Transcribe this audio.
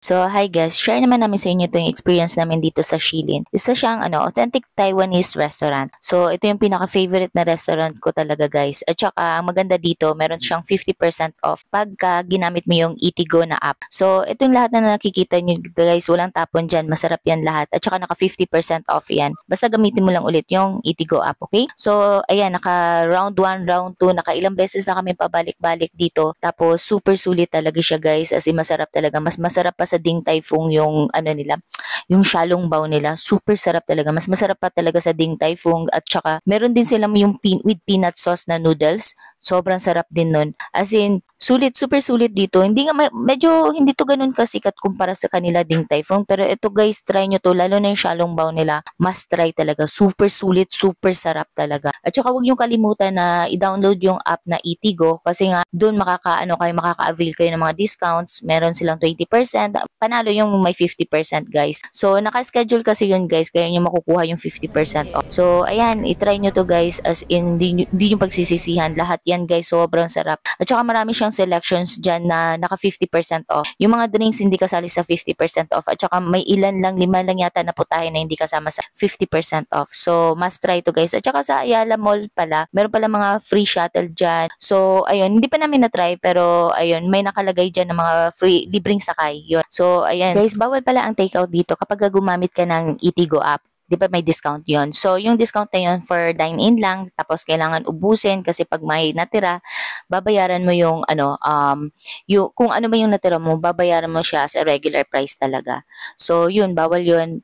So, hi guys, share naman namin sa inyo ito yung experience namin dito sa Shilin. Isa siyang authentic Taiwanese restaurant. So, ito yung pinaka-favorite na restaurant ko talaga guys. At saka, ang maganda dito, meron siyang 50% off pagka ginamit mo yung Eatigo na app. So, ito yung lahat na nakikita nyo guys, walang tapon dyan, masarap yan lahat. At saka naka 50% off yan. Basta gamitin mo lang ulit yung Eatigo app, okay? So, ayan, naka round 1, round 2, naka ilang beses na kami pabalik-balik dito. Tapos, super sulit talaga siya guys, as in masarap talaga. Mas masarap pa sa Ding Tai Fung yung nila, yung shalong bao nila. Super sarap talaga. Mas masarap pa talaga sa Ding Tai Fung at saka meron din silang yung with peanut sauce na noodles. Sobrang sarap din nun. As in, sulit, super sulit dito. Hindi nga, medyo hindi to ganun kasikat kumpara sa kanila Ding Tai Fung. Pero ito guys, try nyo to. Lalo na yung shalong bao nila. Must try talaga. Super sulit, super sarap talaga. At saka huwag nyo kalimutan na i-download yung app na Eatigo kasi nga doon makaka-avail kayo ng mga discounts. Meron silang 20%. Panalo yung may 50% guys. So, naka-schedule kasi yun guys. Kaya nyo makukuha yung 50% off. So, ayan, i-try nyo to guys as in, hindi nyo pagsisisihan. Lahat yan guys, sobrang sarap. At saka marami siyang selections dyan na naka 50% off. Yung mga drinks hindi kasali sa 50% off. At saka may ilan lang, 5 lang yata na putahe na hindi kasama sa 50% off. So, must try to guys. At saka sa Ayala Mall pala, meron pala mga free shuttle dyan. So, ayun, hindi pa namin na-try pero ayun, may nakalagay dyan ng mga free, libreng sakay. Yun. So, ayan. Guys, bawal pala ang takeout dito kapag gumamit ka ng Eatigo app. Di ba may discount yon? So, yung discount na yun for dine-in lang, tapos kailangan ubusin kasi pag may natira, babayaran mo yung yung, kung ano ba yung natira mo, babayaran mo siya as a regular price talaga. So, yun, bawal yun.